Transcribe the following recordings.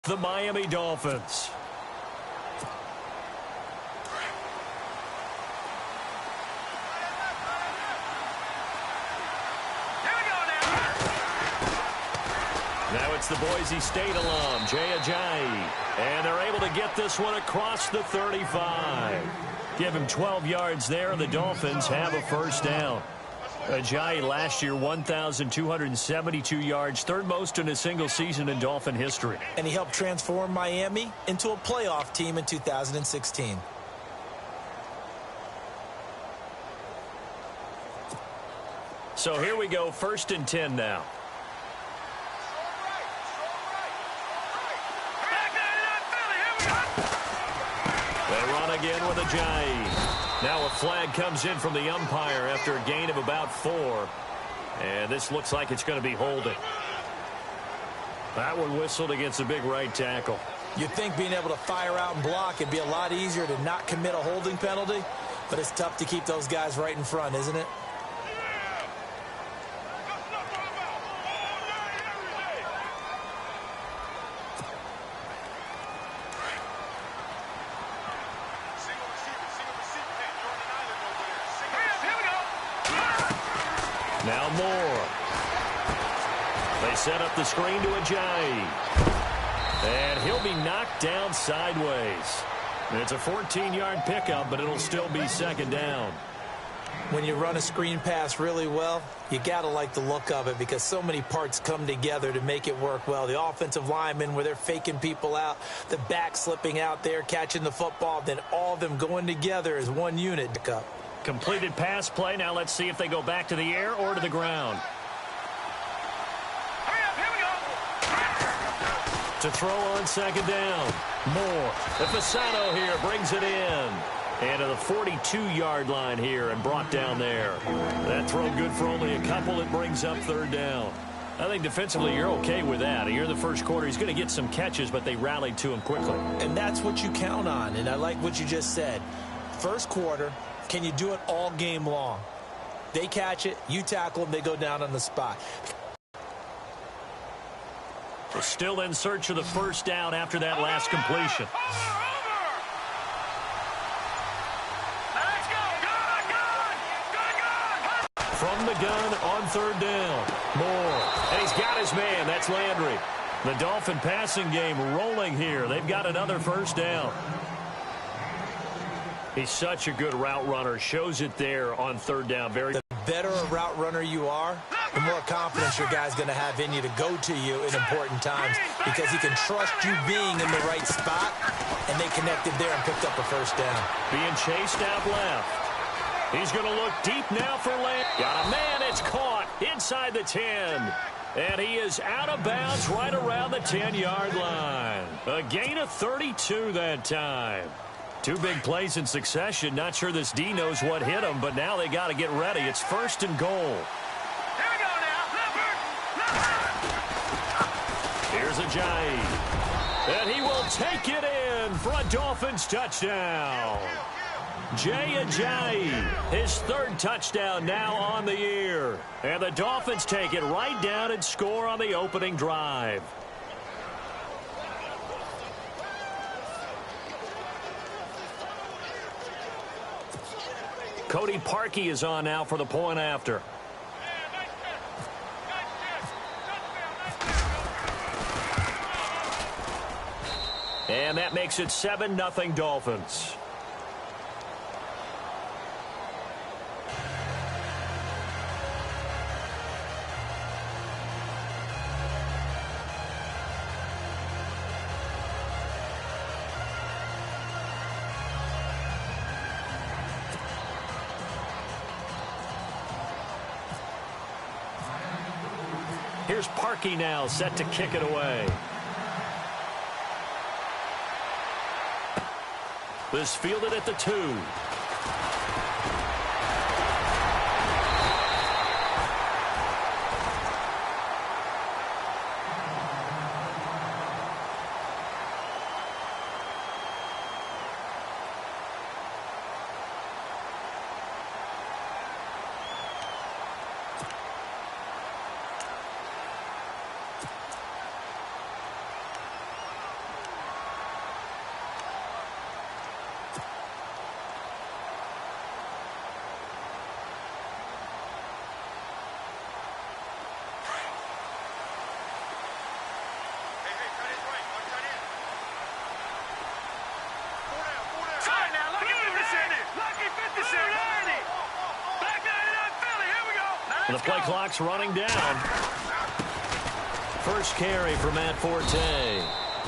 The Miami Dolphins. Now it's the Boise State alum, Jay Ajayi. And they're able to get this one across the 35. Give him 12 yards there, and the Dolphins have a first down. Ajayi last year, 1,272 yards, third most in a single season in Dolphin history. And he helped transform Miami into a playoff team in 2016. So here we go, 1st and 10 now. They run again with Ajayi. Now a flag comes in from the umpire after a gain of about 4. And this looks like it's going to be holding. That one whistled against a big right tackle. You'd think being able to fire out and block would be a lot easier to not commit a holding penalty, but it's tough to keep those guys right in front, isn't it? Now Moore. They set up the screen to Ajayi. And he'll be knocked down sideways. It's a 14-yard pickup, but it'll still be 2nd down. When you run a screen pass really well, you got to like the look of it because so many parts come together to make it work well. The offensive linemen, where they're faking people out, the back slipping out there, catching the football, then all of them going together as one unit. Completed pass play. Now let's see if they go back to the air or to the ground. To throw on 2nd down. Moore. The Fasano here brings it in. And to the 42-yard line here and brought down there. That throw good for only a couple. It brings up 3rd down. I think defensively you're okay with that. Here in the first quarter, he's going to get some catches, but they rallied to him quickly. And that's what you count on. And I like what you just said. First quarter, can you do it all game long? They catch it, you tackle them, they go down on the spot. They're still in search of the first down after that last completion. From the gun on 3rd down. Moore. And he's got his man. That's Landry. The Dolphin passing game rolling here. They've got another first down. He's such a good route runner. Shows it there on 3rd down. The better a route runner you are, the more confidence your guy's going to have in you to go to you in important times because he can trust you being in the right spot, and they connected there and picked up a first down. Being chased out left. He's going to look deep now for Land. Got a man. It's caught inside the 10. And he is out of bounds right around the 10-yard line. A gain of 32 that time. 2 big plays in succession. Not sure this D knows what hit him, but now they got to get ready. It's 1st and goal. Here we go now. Here's Ajayi. And he will take it in for a Dolphins touchdown. Jay Ajayi, his 3rd touchdown now on the year. And the Dolphins take it right down and score on the opening drive. Cody Parkey is on now for the point after. And that makes it 7-0 Dolphins. Here's Parkey now, set to kick it away. This fielded at the 2. The play clock's running down. First carry for Matt Forte.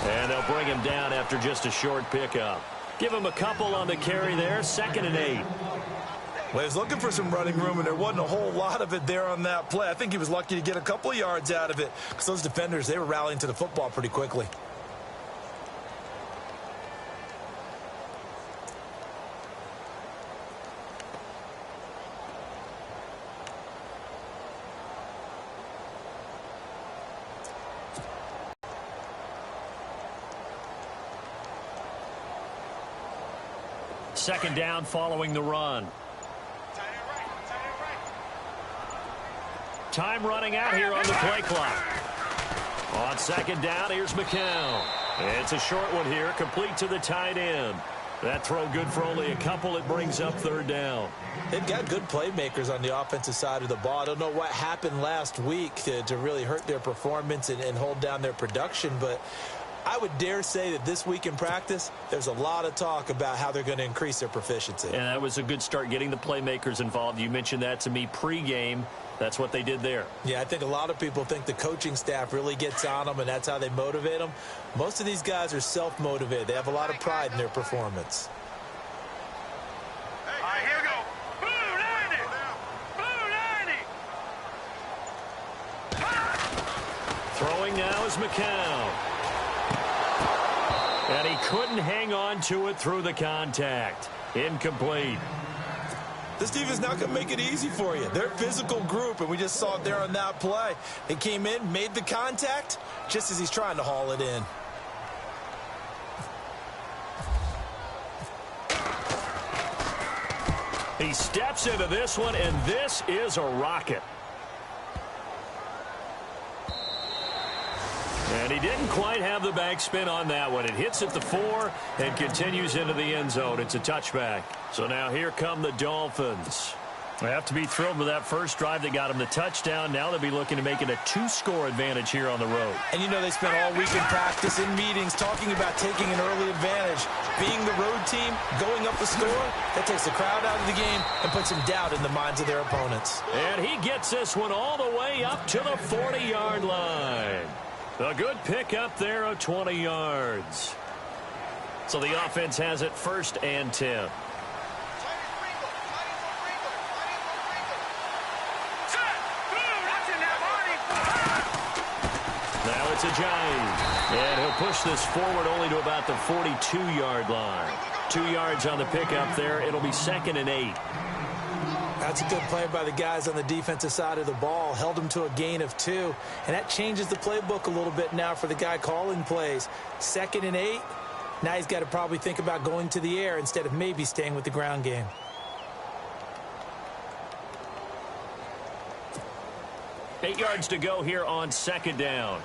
And they'll bring him down after just a short pickup. Give him a couple on the carry there. 2nd and 8. Well, he was looking for some running room, and there wasn't a whole lot of it there on that play. I think he was lucky to get a couple of yards out of it because those defenders, they were rallying to the football pretty quickly. Second down following the run. Time running out here on the play clock. On 2nd down, here's McCown. It's a short one here, complete to the tight end. That throw good for only a couple. It brings up 3rd down. They've got good playmakers on the offensive side of the ball. I don't know what happened last week to really hurt their performance and hold down their production, but I would dare say that this week in practice, there's a lot of talk about how they're going to increase their proficiency. And that was a good start getting the playmakers involved. You mentioned that to me pregame. That's what they did there. Yeah, I think a lot of people think the coaching staff really gets on them, and that's how they motivate them. Most of these guys are self-motivated. They have a lot of pride in their performance. All right, here we go. Blue 90. Blue 90. Throwing now is McCown. And he couldn't hang on to it through the contact. Incomplete. This defense not going to make it easy for you. They're a physical group, and we just saw it there on that play. They came in, made the contact, just as he's trying to haul it in. He steps into this one, and this is a rocket. And he didn't quite have the backspin on that one. It hits at the 4 and continues into the end zone. It's a touchback. So now here come the Dolphins. They have to be thrilled with that first drive that got them the touchdown. Now they'll be looking to make it a 2-score advantage here on the road. And you know they spent all week in practice, in meetings, talking about taking an early advantage. Being the road team, going up the score, that takes the crowd out of the game and puts some doubt in the minds of their opponents. And he gets this one all the way up to the 40-yard line. A good pick up there of 20 yards. So the offense has it 1st and 10. Now it's a Giant. And he'll push this forward only to about the 42-yard line. 2 yards on the pickup there. It'll be 2nd and 8. That's a good play by the guys on the defensive side of the ball. Held him to a gain of 2. And that changes the playbook a little bit now for the guy calling plays. 2nd and 8. Now he's got to probably think about going to the air instead of maybe staying with the ground game. Eight yards to go here on 2nd down.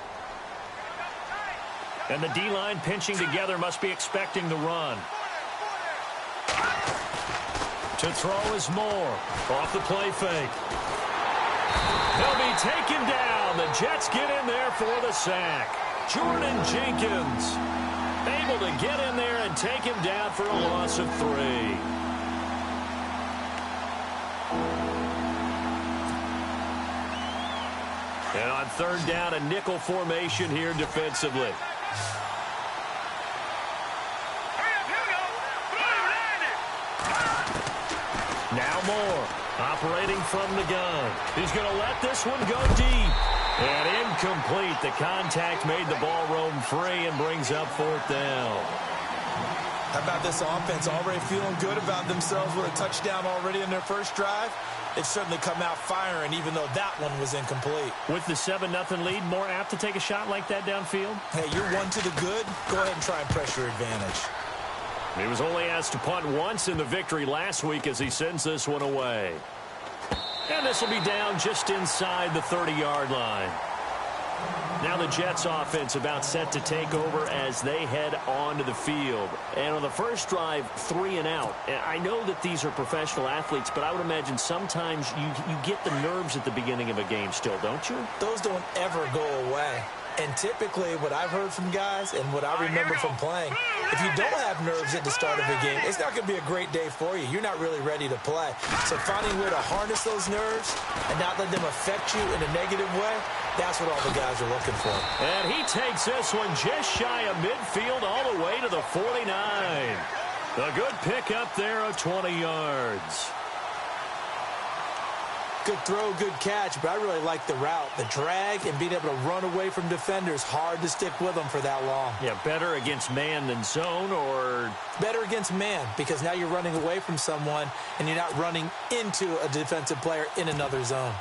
And the D-line pinching together, must be expecting the run. To throw is Moore. Off the play fake. He'll be taken down. The Jets get in there for the sack. Jordan Jenkins able to get in there and take him down for a loss of 3. And on 3rd down, a nickel formation here defensively. Now Moore, operating from the gun. He's going to let this one go deep. And incomplete. The contact made the ball roam free and brings up 4th down. How about this offense already feeling good about themselves with a touchdown already in their first drive? They've certainly come out firing, even though that one was incomplete. With the 7-0 lead, more apt to take a shot like that downfield? Hey, you're one to the good. Go ahead and try and press your advantage. He was only asked to punt once in the victory last week as he sends this one away. And this will be down just inside the 30-yard line. Now the Jets offense about set to take over as they head onto the field. And on the first drive, 3 and out. And I know that these are professional athletes, but I would imagine sometimes you get the nerves at the beginning of a game still, don't you? Those don't ever go away. And typically what I've heard from guys and what I remember from playing, if you don't have nerves at the start of a game, it's not going to be a great day for you. You're not really ready to play. So finding a way to harness those nerves and not let them affect you in a negative way, that's what all the guys are looking for. And he takes this one just shy of midfield all the way to the 49. A good pickup there of 20 yards. Good throw, good catch, but I really like the route. The drag and being able to run away from defenders, hard to stick with them for that long. Yeah, better against man than zone, or? Better against man, because now you're running away from someone and you're not running into a defensive player in another zone.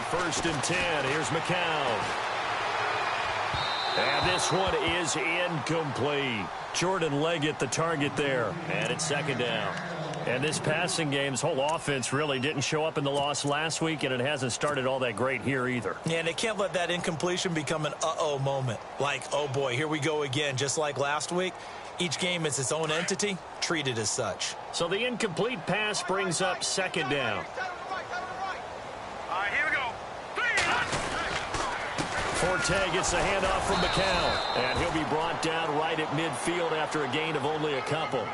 First and 10. Here's McCown. And this one is incomplete. Jordan Leggett, the target there. And it's second down. And this passing game's whole offense really didn't show up in the loss last week, and it hasn't started all that great here either. Yeah, and they can't let that incompletion become an uh-oh moment. Like, oh, boy, here we go again, just like last week. Each game is its own entity, treated as such. So the incomplete pass brings up second down. Forte gets the handoff from McCown, and he'll be brought down right at midfield after a gain of only a couple.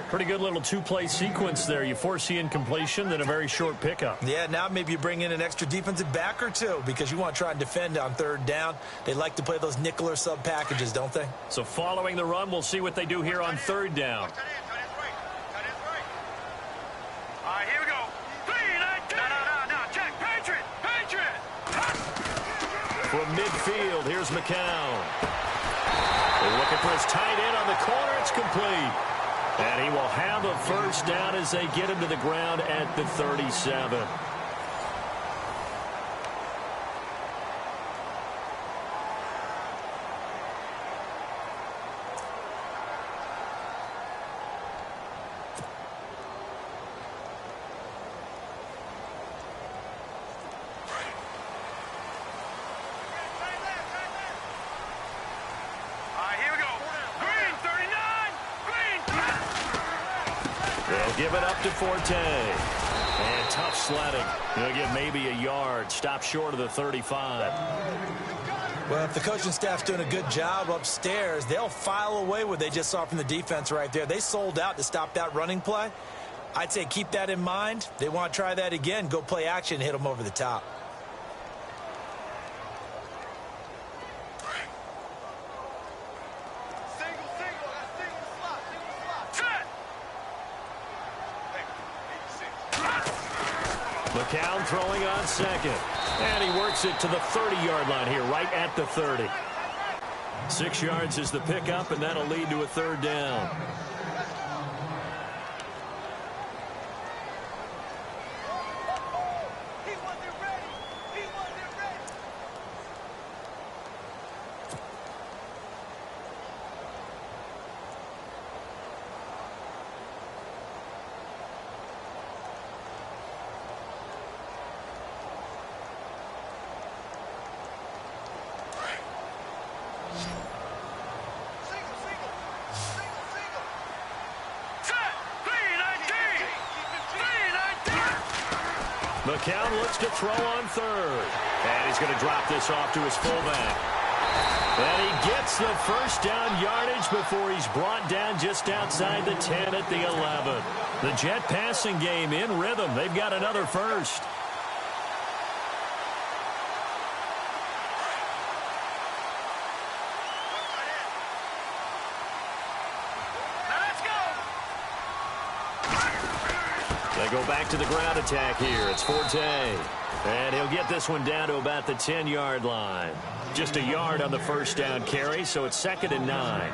Pretty good little two-play sequence there. You force the incompletion, then a very short pickup. Yeah, now maybe you bring in an extra defensive back or two because you want to try and defend on third down. They like to play those nickel or sub packages, don't they? So following the run, we'll see what they do here on third down. From midfield, here's McCown. They're looking for his tight end on the corner. It's complete. And he will have a first down as they get him to the ground at the 37. Give it up to Forte. And tough sledding. He'll get maybe a yard. Stop short of the 35. Well, if the coaching staff's doing a good job upstairs, they'll file away what they just saw from the defense right there. They sold out to stop that running play. I'd say keep that in mind. They want to try that again. Go play action and hit them over the top. McCown throwing on second. And he works it to the 30-yard line here, right at the 30. 6 yards is the pickup, and that'll lead to a third down. McCown looks to throw on third. And he's going to drop this off to his fullback. And he gets the first down yardage before he's brought down just outside the 10 at the 11. The Jet passing game in rhythm. They've got another first. They go back to the ground attack here. It's Forte. And he'll get this one down to about the 10-yard line. Just a yard on the first down carry, so it's 2nd and 9.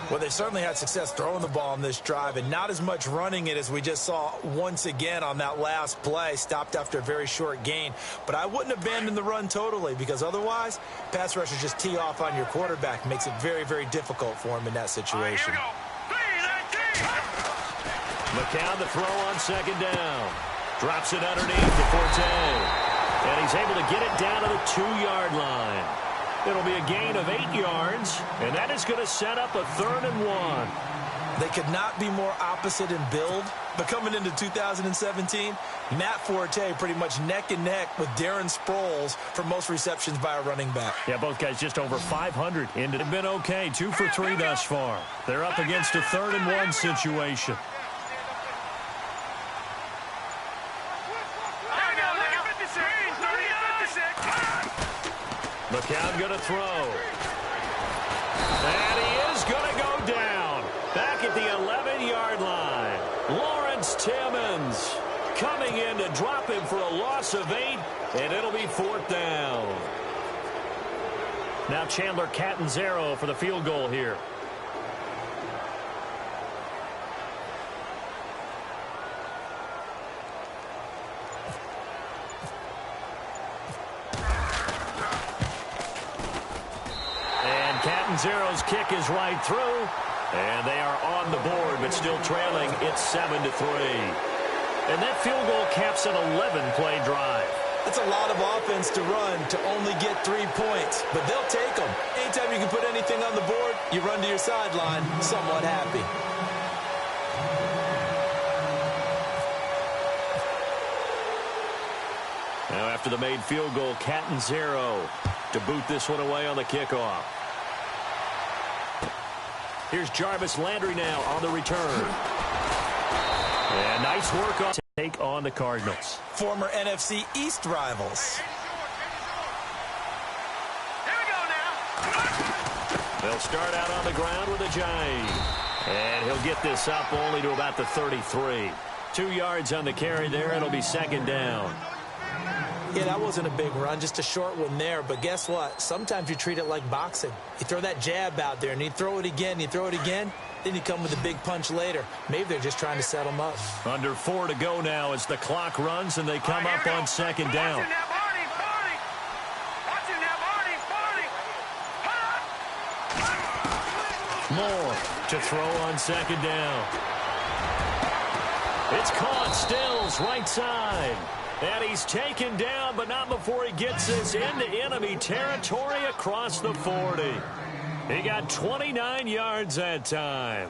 Well, they certainly had success throwing the ball on this drive and not as much running it as we just saw once again on that last play. Stopped after a very short gain. But I wouldn't abandon the run totally because otherwise, pass rushers just tee off on your quarterback. Makes it very, very difficult for him in that situation. McCown to throw on second down. Drops it underneath to Forte. And he's able to get it down to the 2-yard line. It'll be a gain of 8 yards, and that is going to set up a 3rd and 1. They could not be more opposite in build, but coming into 2017, Matt Forte pretty much neck and neck with Darren Sproles for most receptions by a running back. Yeah, both guys just over 500. And it's been okay, 2 for 3 thus far. They're up against a 3rd and 1 situation. McCown going to throw. And he is going to go down. Back at the 11-yard line. Lawrence Timmons coming in to drop him for a loss of 8. And it'll be 4th down. Now Chandler Catanzaro for the field goal here. Catanzaro's kick is right through, and they are on the board, but still trailing. It's 7-3. And that field goal caps an 11-play drive. That's a lot of offense to run to only get 3 points, but they'll take them. Anytime you can put anything on the board, you run to your sideline somewhat happy. Now after the made field goal, Catanzaro to boot this one away on the kickoff. Here's Jarvis Landry now on the return. And nice work on take on the Cardinals. Former NFC East rivals. Here we go now. They'll start out on the ground with a Ajayi. And he'll get this up only to about the 33. 2 yards on the carry there. It'll be 2nd down. Yeah, that wasn't a big run, just a short one there. But guess what? Sometimes you treat it like boxing. You throw that jab out there, and you throw it again, then you come with a big punch later. Maybe they're just trying to set them up. Under 4 to go now as the clock runs, and they come up on 2nd down. Moore to throw on 2nd down. It's caught. Stills right side. And he's taken down, but not before he gets this into enemy territory across the 40. He got 29 yards that time.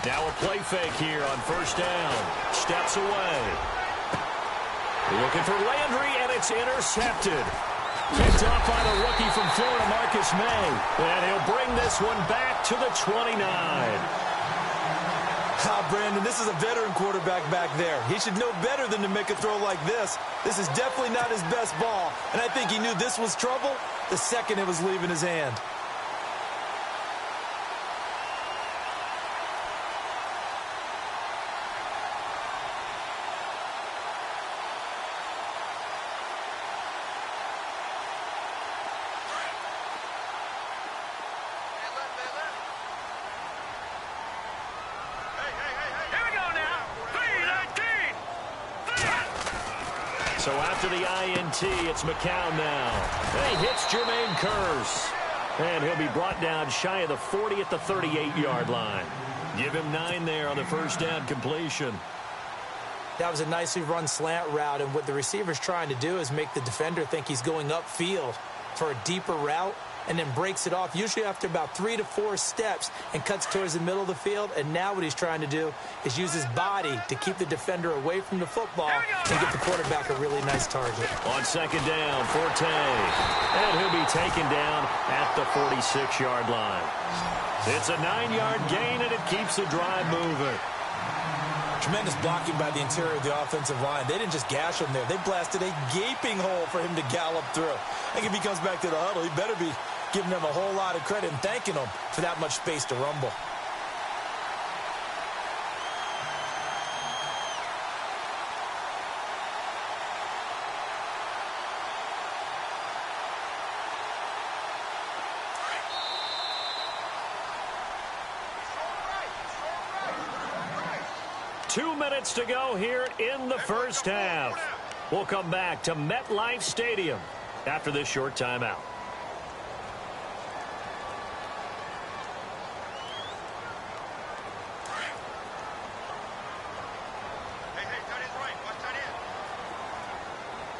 Now a play fake here on 1st down. Steps away. Looking for Landry, and it's intercepted. Picked off by the rookie from Florida, Marcus May. And he'll bring this one back to the 29. Brandon, this is a veteran quarterback back there. He should know better than to make a throw like this. This is definitely not his best ball. And I think he knew this was trouble the second it was leaving his hand. So after the INT, it's McCown now. And he hits Jermaine Kearse. And he'll be brought down shy of the 40 at the 38-yard line. Give him 9 there on the 1st down completion. That was a nicely run slant route, and what the receiver's trying to do is make the defender think he's going upfield for a deeper route, and then breaks it off, usually after about 3 to 4 steps, and cuts towards the middle of the field. And now what he's trying to do is use his body to keep the defender away from the football and get the quarterback a really nice target. On 2nd down, Forte. And he'll be taken down at the 46-yard line. It's a 9-yard gain, and it keeps the drive moving. Tremendous blocking by the interior of the offensive line. They didn't just gash him there. They blasted a gaping hole for him to gallop through. I think if he comes back to the huddle, he better be giving them a whole lot of credit and thanking them for that much space to rumble. Two minutes to go here in the first half. We'll come back to MetLife Stadium after this short timeout.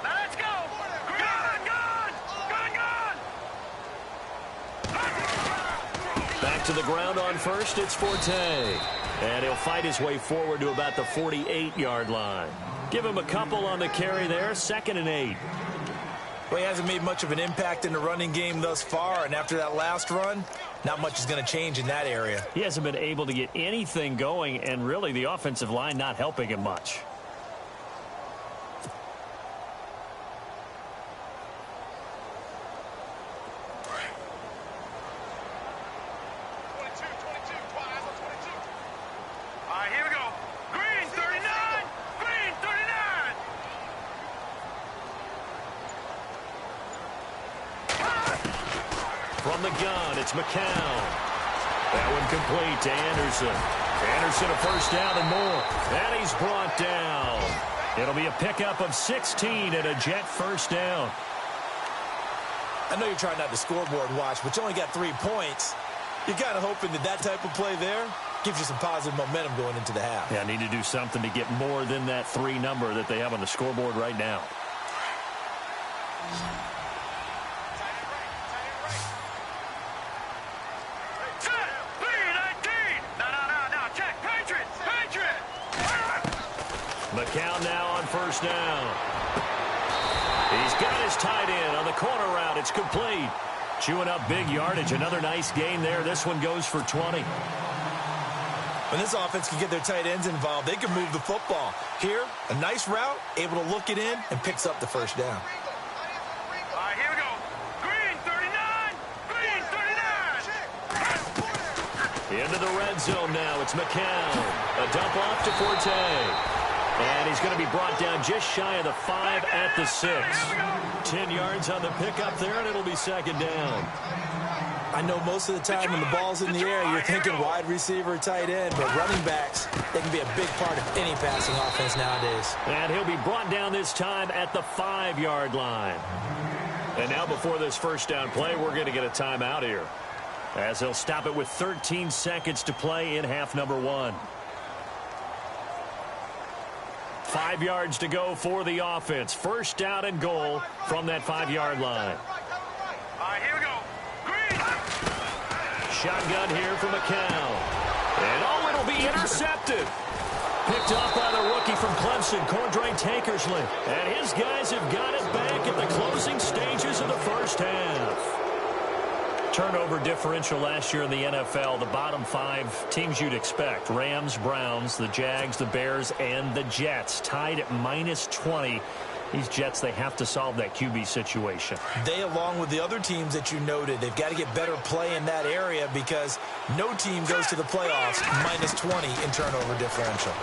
Let's go! Gun! Back to the ground on first, it's Forte. And he'll fight his way forward to about the 48-yard line. Give him a couple on the carry there, 2nd and 8. Well, he hasn't made much of an impact in the running game thus far, and after that last run, not much is going to change in that area. He hasn't been able to get anything going, and really the offensive line not helping him much. From the gun, it's McCown. That one complete to Anderson. Anderson a first down and more. And he's brought down. It'll be a pickup of 16 and a Jet first down. I know you're trying not to scoreboard watch, but you only got 3 points. You're kind of hoping that that type of play there gives you some positive momentum going into the half. Yeah, need to do something to get more than that 3 number that they have on the scoreboard right now. McCown now on first down. He's got his tight end on the corner route. It's complete. Chewing up big yardage. Another nice gain there. This one goes for 20. When this offense can get their tight ends involved, they can move the football. Here, a nice route, able to look it in, and picks up the first down. All right, here we go. Green 39. Green 39. Into the red zone now. It's McCown. A dump off to Forte. And he's going to be brought down just shy of the 5 at the 6. 10 yards on the pickup there, and it'll be 2nd down. I know most of the time when the ball's in the air, you're thinking wide receiver, tight end, but running backs, they can be a big part of any passing offense nowadays. And he'll be brought down this time at the 5-yard line. And now before this first down play, we're going to get a timeout here, as they'll stop it with 13 seconds to play in half number 1. 5 yards to go for the offense. First down and goal from that 5-yard line. All right, here we go. Green. Shotgun here for McCown. And oh, it'll be intercepted. Picked off by the rookie from Clemson, Cordray Tankersley. And his guys have got it back at the closing stages of the first half. Turnover differential last year in the NFL, the bottom 5 teams you'd expect. Rams, Browns, the Jags, the Bears, and the Jets. Tied at -20. These Jets, they have to solve that QB situation. They, along with the other teams that you noted, they've got to get better play in that area because no team goes to the playoffs -20 in turnover differential.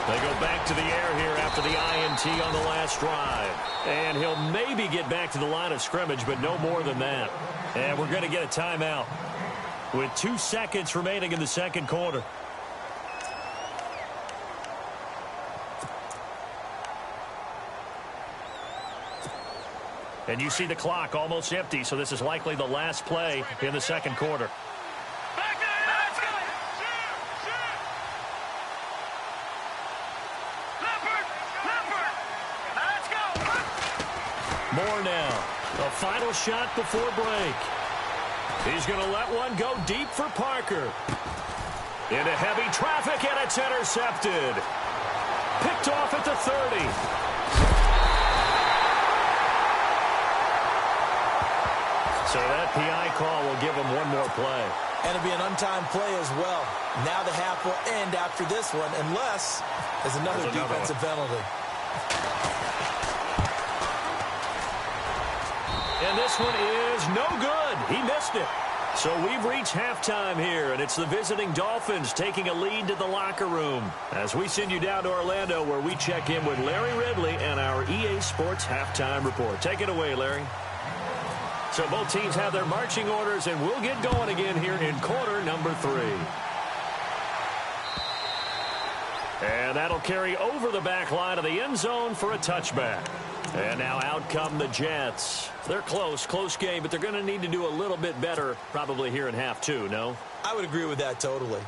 They go back to the air here after the INT on the last drive. And he'll maybe get back to the line of scrimmage, but no more than that. And we're going to get a timeout with 2 seconds remaining in the second quarter. And you see the clock almost empty, so this is likely the last play in the second quarter. More now. A final shot before break. He's going to let one go deep for Parker. Into heavy traffic, and it's intercepted. Picked off at the 30. So that PI call will give him one more play. And it'll be an untimed play as well. Now the half will end after this one, unless there's another defensive penalty. And this one is no good. He missed it. So we've reached halftime here, and it's the visiting Dolphins taking a lead to the locker room. As we send you down to Orlando, where we check in with Larry Ridley and our EA Sports Halftime Report. Take it away, Larry. So both teams have their marching orders, and we'll get going again here in quarter number 3. And that'll carry over the back line of the end zone for a touchback. And now out come the Jets. They're close game, but they're going to need to do a little bit better probably here in half 2, no? I would agree with that totally.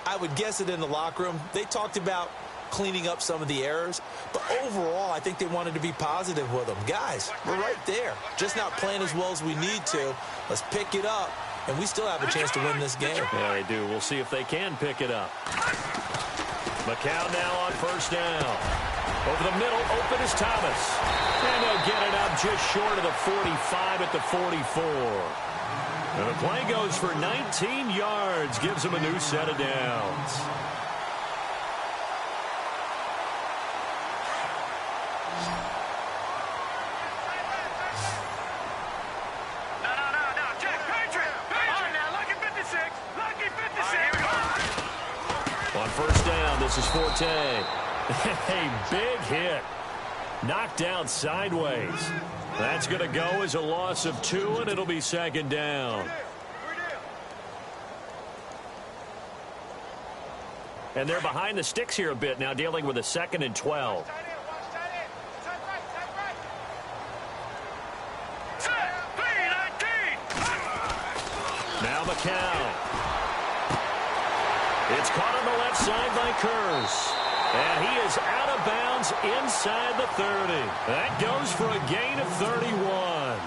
I would guess it in the locker room. They talked about cleaning up some of the errors, but overall I think they wanted to be positive with them. Guys, we're right there. Just not playing as well as we need to. Let's pick it up, and we still have a chance to win this game. Yeah, they do. We'll see if they can pick it up. McCown now on first down. Over the middle, open is Thomas. And they'll get it up just short of the 45 at the 44. And the play goes for 19 yards, gives them a new set of downs. No, Jack, Patriot. All right, now, lucky 56. Lucky 56. On first down, this is Forte. A big hit. Knocked down sideways. That's going to go as a loss of 2, and it'll be second down. And they're behind the sticks here a bit now, dealing with a 2nd and 12. Now McCown. It's caught on the left side by Kurz. And he is out of bounds inside the 30. That goes for a gain of 31.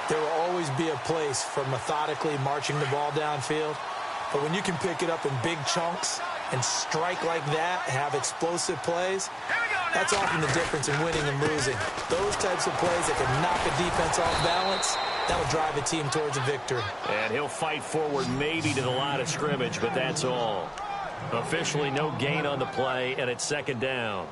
There will always be a place for methodically marching the ball downfield. But when you can pick it up in big chunks and strike like that, have explosive plays, that's often the difference in winning and losing. Those types of plays that can knock a defense off balance, that'll drive a team towards a victory. And he'll fight forward maybe to the line of scrimmage, but that's all. Officially no gain on the play, and it's second down.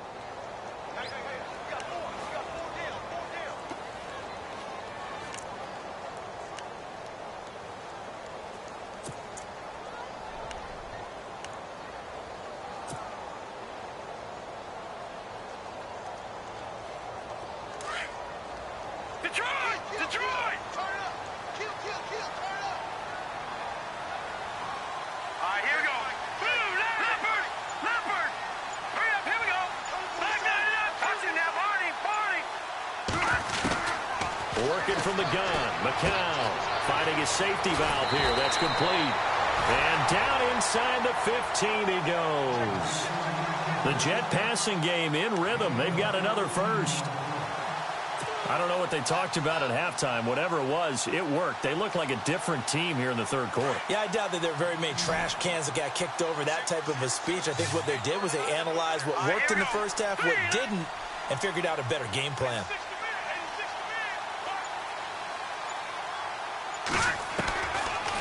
Detroit! Turn up! Kill, turn up! All right, here we go. Boom! Leopard! Hurry up, here we go! Back that up! Touch it now, Barney! Working from the gun, McCown finding his safety valve here. That's complete. And down inside the 15 he goes. The Jet passing game in rhythm. They've got another first. I don't know what they talked about at halftime. Whatever it was, it worked. They look like a different team here in the third quarter. Yeah, I doubt that there are very many trash cans that got kicked over, that type of a speech. I think what they did was they analyzed what worked in the first half, what didn't, and figured out a better game plan.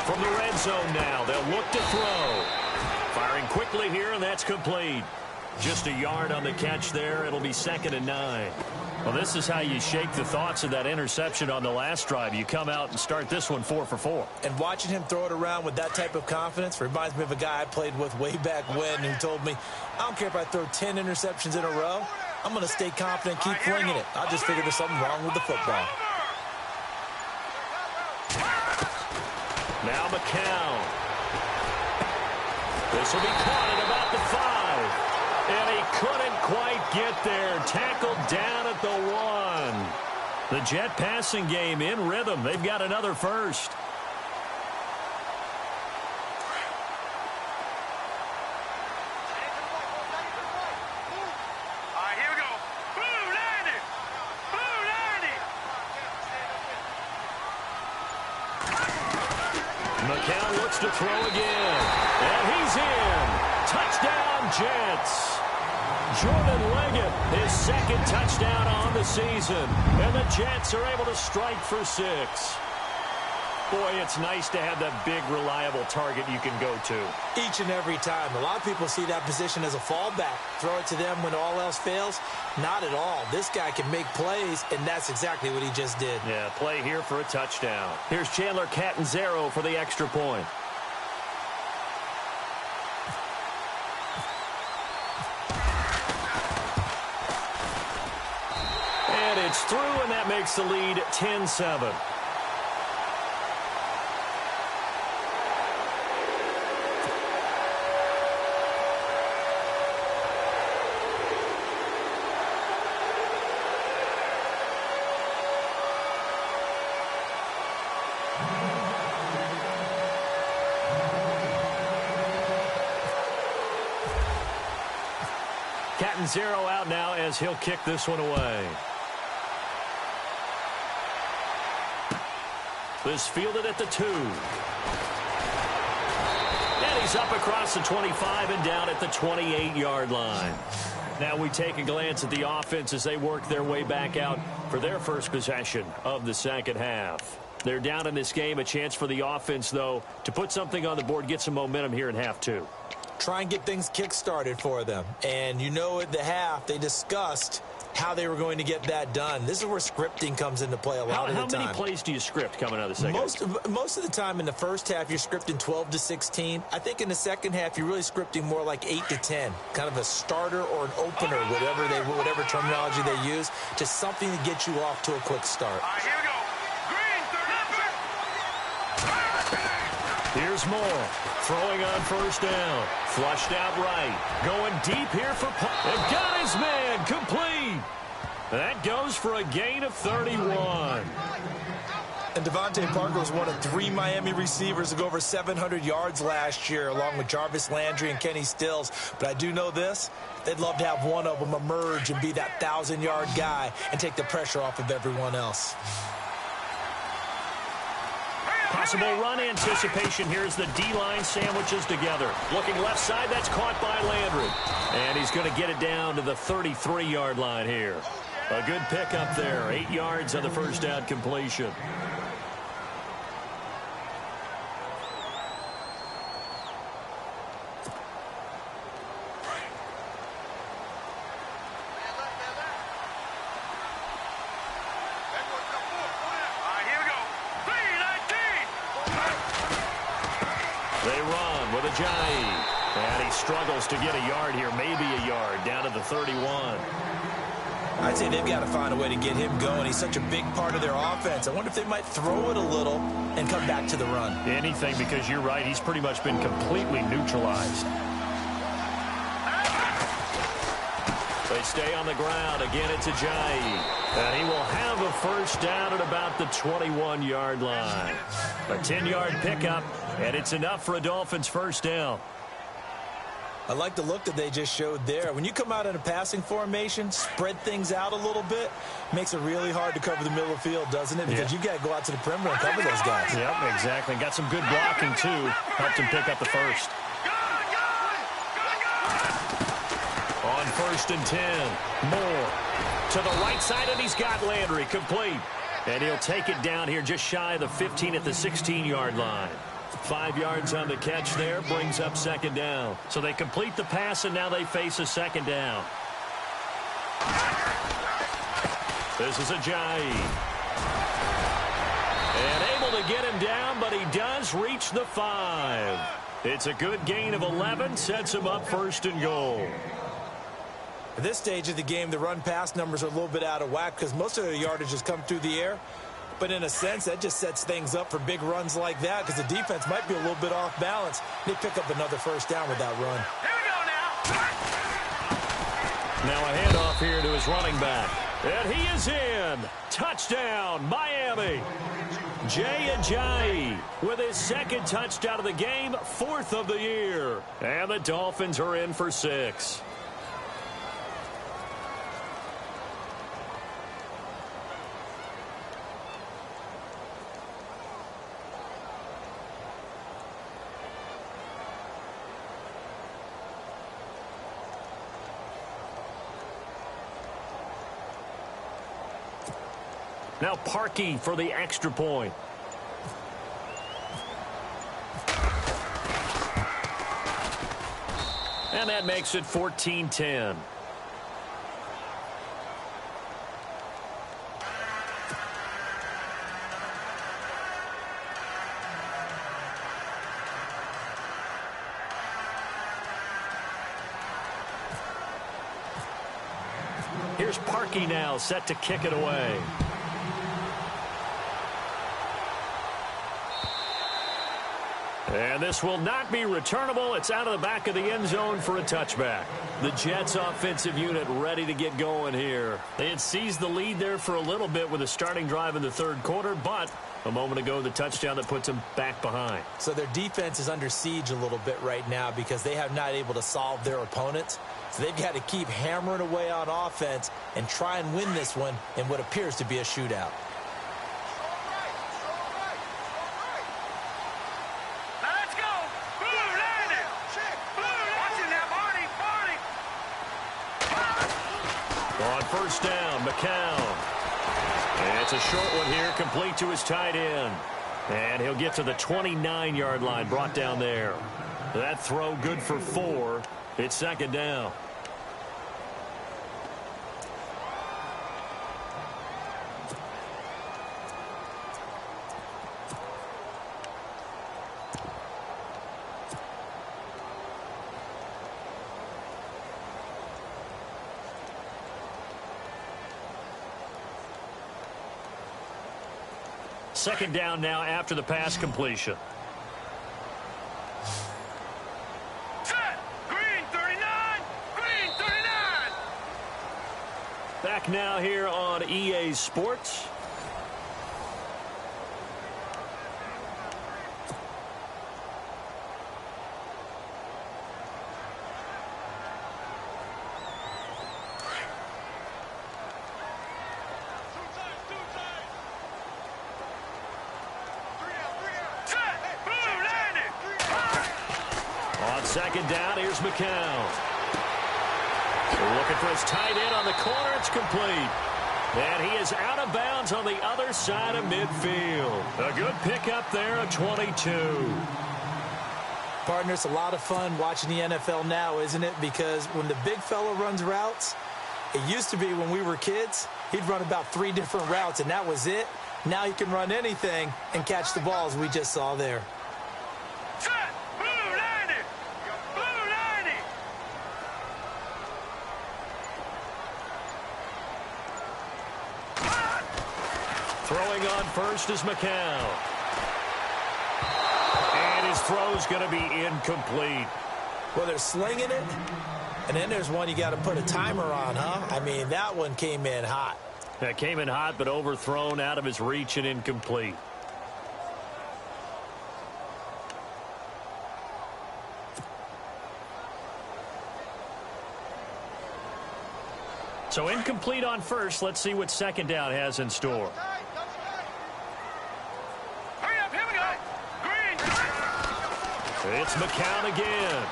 From the red zone now, they'll look to throw. Firing quickly here, and that's complete. Just a yard on the catch there. It'll be 2nd and 9. Well, this is how you shake the thoughts of that interception on the last drive. You come out and start this one 4 for 4. And watching him throw it around with that type of confidence reminds me of a guy I played with way back when who told me, I don't care if I throw 10 interceptions in a row. I'm going to stay confident, keep flinging it. I just figured there's something wrong with the football. Now McCown. This will be caught at about the 5. And he couldn't quite get there. Tackled down at the 1. The Jet passing game in rhythm. They've got another first. All right, here we go. Blue landed! McCown looks to throw again. And he's in. Touchdown, Jets. Jordan Leggett, his 2nd touchdown on the season. And the Jets are able to strike for 6. Boy, it's nice to have that big, reliable target you can go to. Each and every time. A lot of people see that position as a fallback. Throw it to them when all else fails. Not at all. This guy can make plays, and that's exactly what he just did. Yeah, play here for a touchdown. Here's Chandler Catanzaro for the extra point. And it's through, and that makes the lead 10-7. Catanzaro out now as he'll kick this one away. This fielded at the 2. And he's up across the 25 and down at the 28-yard line. Now we take a glance at the offense as they work their way back out for their first possession of the second half. They're down in this game. A chance for the offense, though, to put something on the board, get some momentum here in half 2. Try and get things kick-started for them. And you know at the half, they discussed how they were going to get that done. This is where scripting comes into play a lot of the time. How many plays do you script coming out of the second half? Most of the time in the first half, you're scripting 12 to 16. I think in the second half, you're really scripting more like 8 to 10. Kind of a starter or an opener, whatever terminology they use, just something to get you off to a quick start. All right, here we go. Green, Here's Moore. Throwing on first down. Flushed out right. Going deep here for Paul. They've got his man. Complete. That goes for a gain of 31. And Devontae Parker was one of 3 Miami receivers to go over 700 yards last year, along with Jarvis Landry and Kenny Stills. But I do know this. They'd love to have one of them emerge and be that 1,000-yard guy and take the pressure off of everyone else. Possible run anticipation. Here's the D-line sandwiches together. Looking left side, that's caught by Landry. And he's going to get it down to the 33-yard line here. A good pickup there. 8 yards on the first down completion. And he struggles to get a yard here, maybe a yard, down to the 31. I'd say they've got to find a way to get him going. He's such a big part of their offense. I wonder if they might throw it a little and come back to the run. Anything, because you're right, he's pretty much been completely neutralized. They stay on the ground. Again, it's Ajayi. And he will have a first down at about the 21-yard line. A 10-yard pickup, and it's enough for a Dolphins first down. I like the look that they just showed there. When you come out in a passing formation, spread things out a little bit, makes it really hard to cover the middle of the field, doesn't it? Because you got to go out to the perimeter and cover those guys. Yep, exactly. Got some good blocking, too. Helped him pick up the first. On 1st and 10, Moore to the right side, and he's got Landry complete. And he'll take it down here just shy of the 15 at the 16-yard line. 5 yards on the catch there, brings up second down. So they complete the pass, and now they face a second down. This is Ajayi. And able to get him down, but he does reach the 5. It's a good gain of 11, sets him up 1st and goal. At this stage of the game, the run-pass numbers are a little bit out of whack because most of their yardage has come through the air. But in a sense, that just sets things up for big runs like that because the defense might be a little bit off balance. They pick up another first down with that run. Here we go now. Now a handoff here to his running back. And he is in. Touchdown, Miami. Jay Ajayi with his 2nd touchdown of the game, 4th of the year. And the Dolphins are in for 6. Now Parkey for the extra point. And that makes it 14-10. Here's Parkey now, set to kick it away. And this will not be returnable. It's out of the back of the end zone for a touchback. The Jets offensive unit ready to get going here. They had seized the lead there for a little bit with a starting drive in the third quarter, but a moment ago, the touchdown that puts them back behind. So their defense is under siege a little bit right now because they have not able to solve their opponents. So they've got to keep hammering away on offense and try and win this one in what appears to be a shootout. On first down, McCown. And it's a short one here, complete to his tight end. And he'll get to the 29-yard line, brought down there. That throw good for 4. It's second down. Second down now after the pass completion. Set. Green 39. Green 39. Back now here on EA Sports. Second down, here's McCown. Looking for his tight end on the corner, it's complete. And he is out of bounds on the other side of midfield. A good pickup there, a 22. Partner, it's a lot of fun watching the NFL now, isn't it? Because when the big fella runs routes, it used to be when we were kids, he'd run about 3 different routes, and that was it. Now he can run anything and catch the balls we just saw there. Throwing on first is McCown. And his throw's going to be incomplete. Well, they're slinging it, and then there's one you got to put a timer on, huh? I mean, that one came in hot. That came in hot, but overthrown, out of his reach, and incomplete. So incomplete on first. Let's see what second down has in store. Hurry up, here we go. Green. It's McCown again.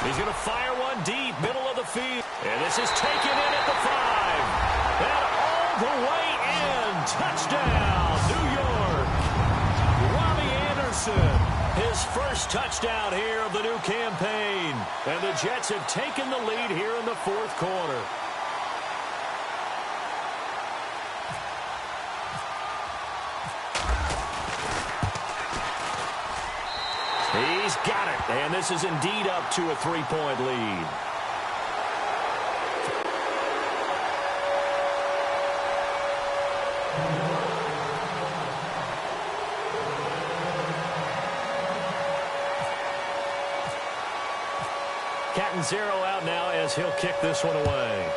He's going to fire one deep, middle of the field. And this is taken in at the 5. And all the way in. Touchdown, New York. Robbie Anderson. His first touchdown here of the new campaign. And the Jets have taken the lead here in the fourth quarter. He's got it. And this is indeed up to a 3-point lead. Cat and zero out now as he'll kick this one away.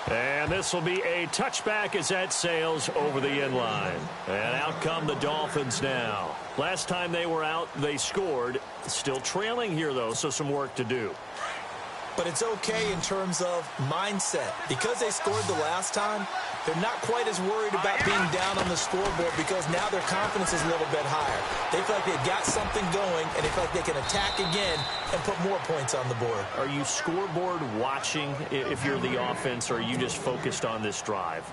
And this will be a touchback as that sails over the end line. And out come the Dolphins now. Last time they were out, they scored. Still trailing here, though, so some work to do. But it's okay in terms of mindset. Because they scored the last time, they're not quite as worried about being down on the scoreboard because now their confidence is a little bit higher. They feel like they've got something going, and they feel like they can attack again and put more points on the board. Are you scoreboard watching if you're the offense, or are you just focused on this drive?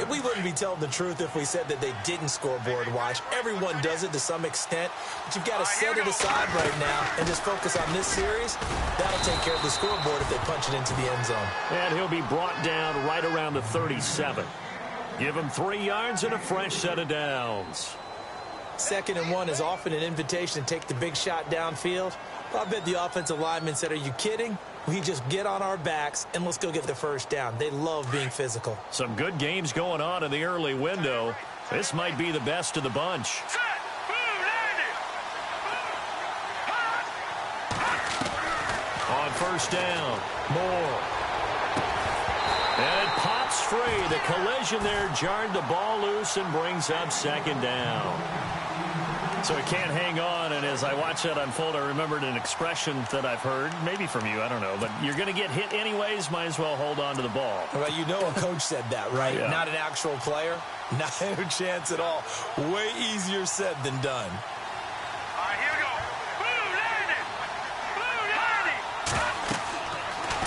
We wouldn't be telling the truth if we said that they didn't scoreboard watch. Everyone does it to some extent, but you've got to set it aside right now and just focus on this series. That'll take care of the scoreboard if they punch it into the end zone. And he'll be brought down right around the 37. Give him 3 yards and a fresh set of downs. 2nd and 1 is often an invitation to take the big shot downfield. I bet the offensive lineman said, are you kidding? We just get on our backs and let's go get the first down. They love being physical. Some good games going on in the early window. This might be the best of the bunch. On first down, Moore. And it pops free. The collision there jarred the ball loose and brings up 2nd down. So it can't hang on, and as I watch that unfold, I remembered an expression that I've heard, maybe from you, I don't know, but you're going to get hit anyways, might as well hold on to the ball. Well, you know a coach said that, right? Yeah. Not an actual player. Not a chance at all. Way easier said than done. All right, here we go. Blue landing. Blue landing.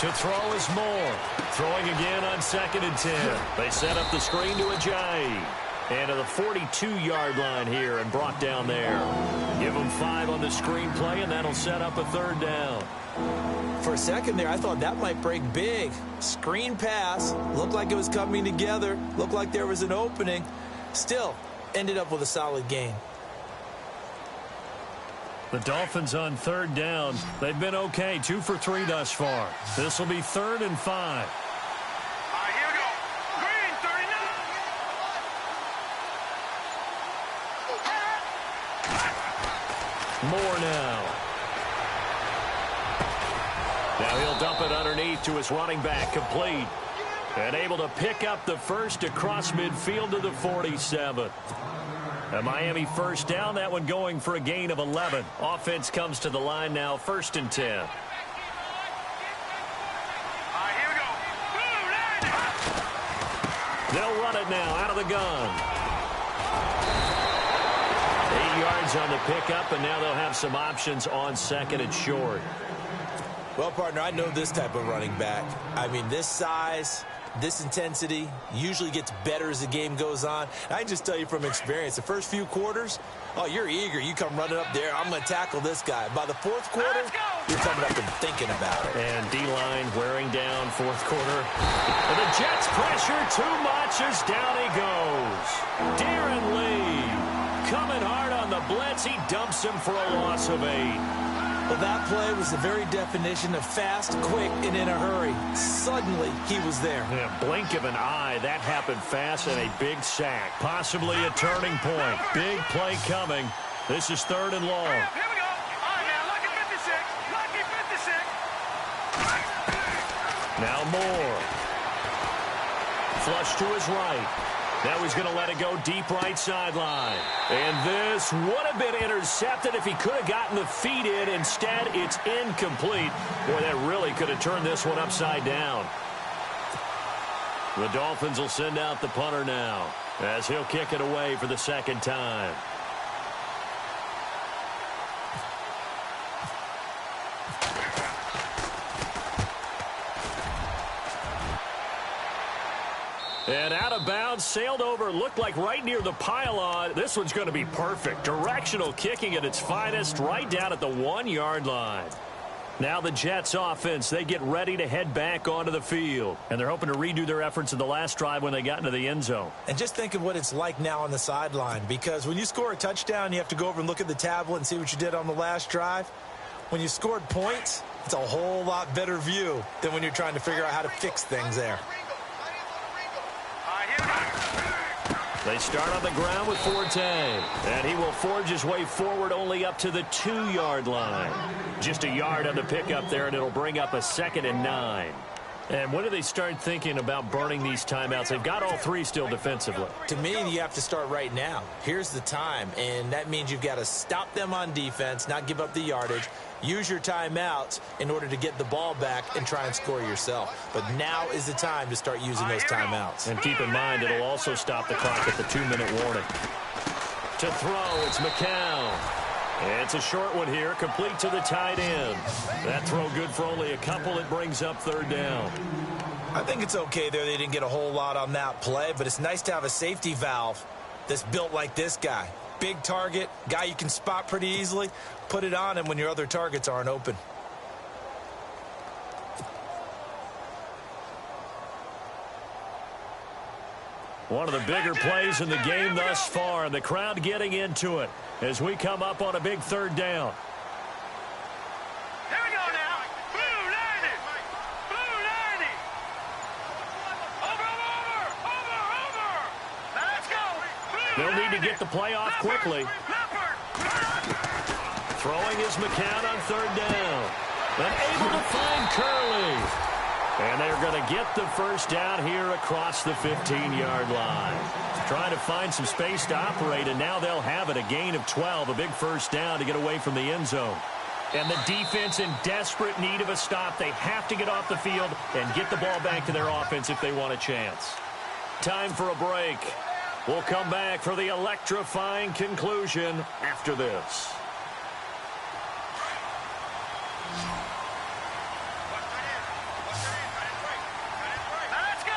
To throw is Moore. Throwing again on 2nd and 10. They set up the screen to Ajayi. And to the 42-yard line here and brought down there. Give them 5 on the screen play, and that'll set up a 3rd down. For a second there, I thought that might break big. Screen pass. Looked like it was coming together. Looked like there was an opening. Still, ended up with a solid gain. The Dolphins on 3rd down. They've been okay, 2 for 3 thus far. This will be 3rd and 5. Moore now. Now he'll dump it underneath to his running back, complete. And able to pick up the first across midfield to the 47. A Miami first down, that one going for a gain of 11. Offense comes to the line now, 1st and 10. They'll run it now out of the gun. 8 yards on the pickup, and now they'll have some options on 2nd and short. Well, partner, I know this type of running back. I mean, this size, this intensity usually gets better as the game goes on. I can just tell you from experience, the first few quarters, oh, you're eager. You come running up there. I'm going to tackle this guy. By the 4th quarter, you're coming up and thinking about it. And D-line wearing down 4th quarter. And the Jets pressure too much as down he goes. Darren Lee coming hard on the blitz. He dumps him for a loss of 8. Well, that play was the very definition of fast, quick, and in a hurry. Suddenly, he was there. In a blink of an eye, that happened fast, and a big sack. Possibly a turning point. Big play coming. This is 3rd and long. Here we go. All right, now, lucky 56. Lucky 56. Now Moore. Flush to his right. Now he's going to let it go deep right sideline. And this would have been intercepted if he could have gotten the feet in. Instead, it's incomplete. Boy, that really could have turned this one upside down. The Dolphins will send out the punter now as he'll kick it away for the 2nd time. And out of bounds, sailed over, looked like right near the pylon. This one's going to be perfect. Directional kicking at its finest, right down at the 1-yard line. Now the Jets offense, they get ready to head back onto the field. And they're hoping to redo their efforts in the last drive when they got into the end zone. And just think of what it's like now on the sideline, because when you score a touchdown, you have to go over and look at the tablet and see what you did on the last drive. When you scored points, it's a whole lot better view than when you're trying to figure out how to fix things there. They start on the ground with Forte, and he will forge his way forward only up to the 2-yard line. Just a yard on the pickup there, and it'll bring up a 2nd and 9. And when do they start thinking about burning these timeouts? They've got all three still defensively. To me, you have to start right now. Here's the time, and that means you've got to stop them on defense, not give up the yardage, use your timeouts in order to get the ball back and try and score yourself. But now is the time to start using those timeouts. And keep in mind, it'll also stop the clock at the 2-minute warning. To throw, it's McCown. It's a short one here, complete to the tight end. That throw good for only a couple. It brings up third down. I think it's okay there. They didn't get a whole lot on that play, but it's nice to have a safety valve that's built like this guy. Big target, guy you can spot pretty easily. Put it on him when your other targets aren't open. One of the bigger plays in the game thus far, and the crowd getting into it as we come up on a big third down. Here we go now. Blue 90. Blue 90. Over. Let's go. Blue They'll need to get the play off quickly. Throwing is McCown on third down. And able to find Curley. And they're going to get the first down here across the 15-yard line. Trying to find some space to operate, and now they'll have it. A gain of 12, a big first down to get away from the end zone. And the defense in desperate need of a stop. They have to get off the field and get the ball back to their offense if they want a chance. Time for a break. We'll come back for the electrifying conclusion after this. Let's go.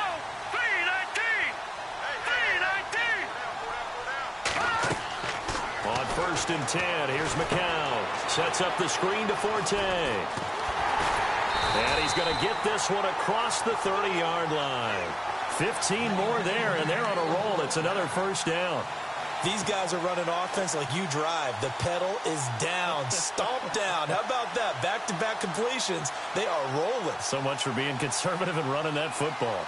319. 319. On 1st and 10, here's McCown. Sets up the screen to Forte. And he's going to get this one across the 30-yard line. 15 more there, and they're on a roll. It's another first down. These guys are running offense like you drive. The pedal is down, stomped down. How about that? Back-to-back completions. They are rolling. So much for being conservative and running that football.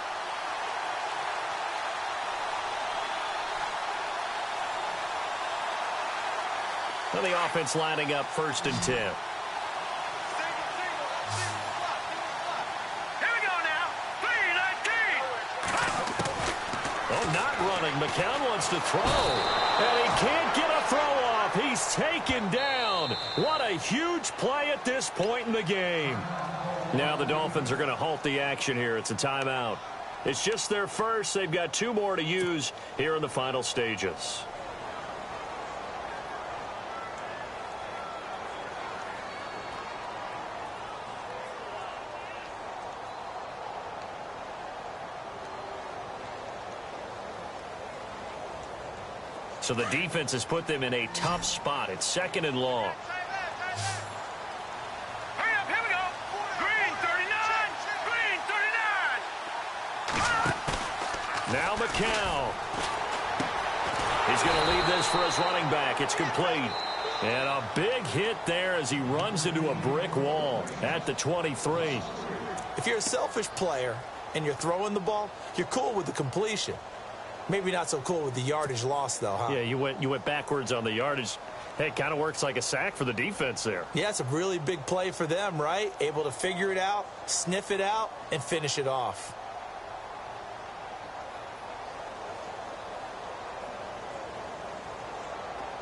And the offense lining up 1st and 10. Here we go now. 319. Oh, not running. McCown wants to throw. And he can't get a throw off. He's taken down. What a huge play at this point in the game. Now the Dolphins are going to halt the action here. It's a timeout. It's just their first. They've got 2 more to use here in the final stages. So the defense has put them in a tough spot. It's 2nd and long. Hurry up, here we go. Green 39. Green 39. Now McCown. He's going to leave this for his running back. It's complete. And a big hit there as he runs into a brick wall at the 23. If you're a selfish player and you're throwing the ball, you're cool with the completion. Maybe not so cool with the yardage loss, though, huh? Yeah, you went backwards on the yardage. Hey, it kind of works like a sack for the defense there. Yeah, it's a really big play for them, right? Able to figure it out, sniff it out, and finish it off.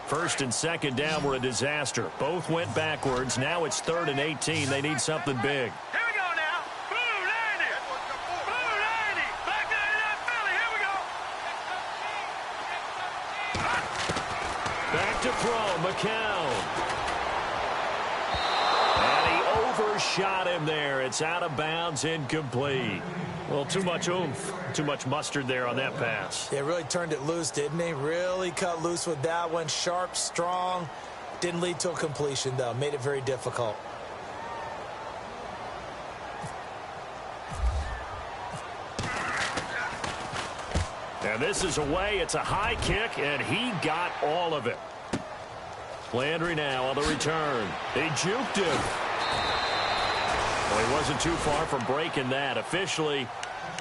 First and 2nd down were a disaster. Both went backwards. Now it's 3rd and 18. They need something big. Here we go now. Blue 90. Blue 90. Black 99 Philly. Here we go. Back to throw, McCown. And he overshot him there. It's out of bounds, incomplete. Well, too much oomph, too much mustard there on that pass. Yeah, really turned it loose, didn't he? Really cut loose with that one. Sharp, strong. Didn't lead to a completion, though. Made it very difficult. And this is away. It's a high kick, and he got all of it. Landry now on the return. He juked him. Well, he wasn't too far from breaking that. Officially,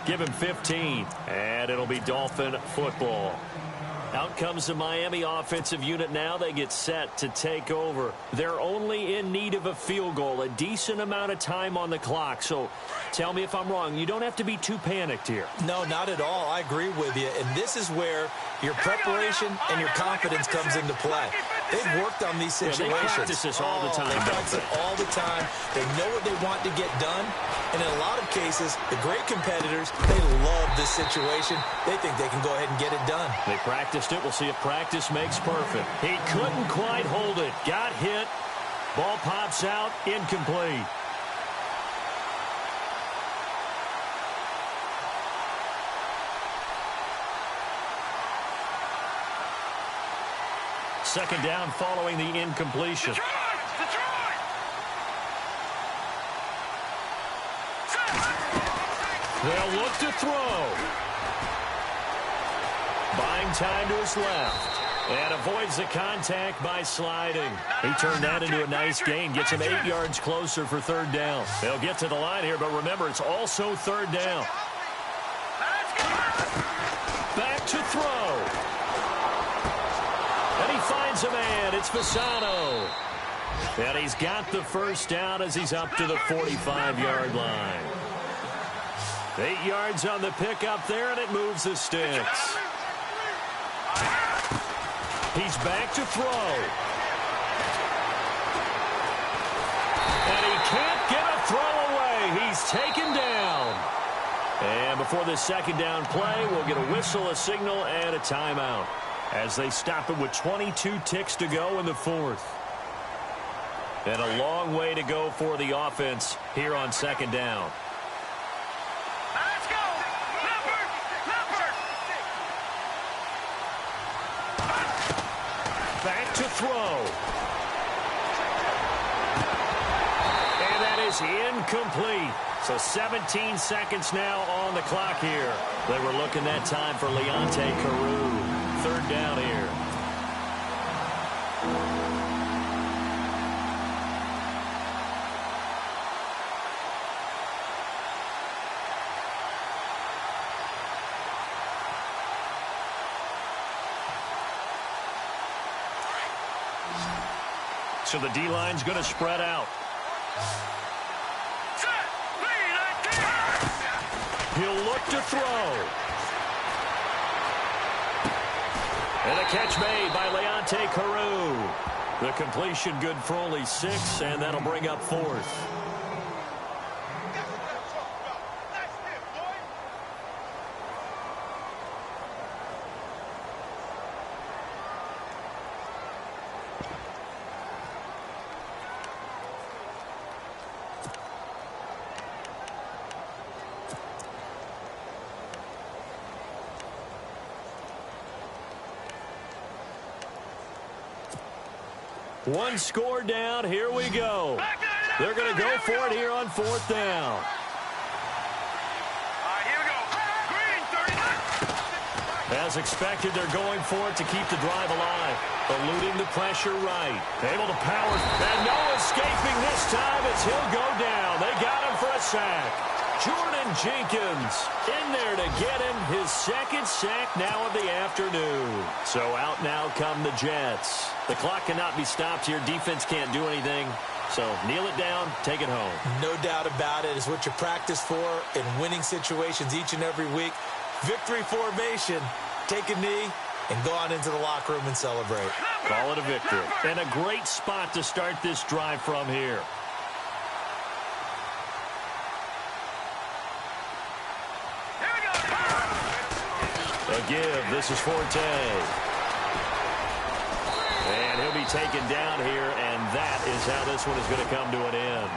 give him 15, and it'll be Dolphin football. Out comes the Miami offensive unit now. They get set to take over. They're only in need of a field goal, a decent amount of time on the clock. So tell me if I'm wrong. You don't have to be too panicked here. No, not at all. I agree with you. And this is where your preparation and your confidence comes into play. They've worked on these situations. They practice this all the time. They practice it all the time. They know what they want to get done. And in a lot of cases, the great competitors, they love this situation. They think they can go ahead and get it done. They practiced it. We'll see if practice makes perfect. He couldn't quite hold it. Got hit. Ball pops out. Incomplete. Second down following the incompletion. They'll look to throw. Buying time to his left. And avoids the contact by sliding. He turned that into a nice gain. Gets him 8 yards closer for third down. They'll get to the line here, but remember, it's also third down. Back to throw. And he finds a man. It's Fasano. And he's got the first down as he's up to the 45-yard line. 8 yards on the pickup there, and it moves the sticks. He's back to throw. And he can't get a throw away. He's taken down. And before this second down play, we'll get a whistle, a signal, and a timeout as they stop it with 22 ticks to go in the fourth. And a long way to go for the offense here on second down. Let's go! Leopard! Leopard! Back to throw. And that is incomplete. So 17 seconds now on the clock here. They were looking that time for Leonte Carew. Third down here. So the D-line's going to spread out. He'll look to throw. And a catch made by Leonte Carew. The completion good for only 6, and that'll bring up fourth. One score down. Here we go. They're going to go for it here on fourth down. All right, here we go. Green, 39. As expected, they're going for it to keep the drive alive. Eluding the pressure right. Able to power. And no escaping this time as he'll go down. They got him for a sack. Jordan Jenkins in there to get him his second sack now of the afternoon. So out now come the Jets. The clock cannot be stopped here. Defense can't do anything. So kneel it down, take it home. No doubt about it. It's what you practice for in winning situations each and every week. Victory formation. Take a knee and go on into the locker room and celebrate. Call it a victory. And a great spot to start this drive from here. A give. This is Forte. And he'll be taken down here, and that is how this one is going to come to an end.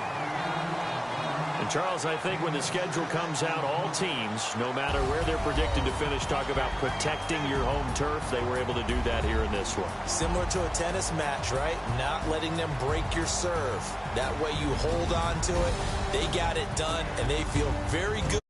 And, Charles, I think when the schedule comes out, all teams, no matter where they're predicted to finish, talk about protecting your home turf. They were able to do that here in this one. Similar to a tennis match, right? Not letting them break your serve. That way you hold on to it. They got it done, and they feel very good.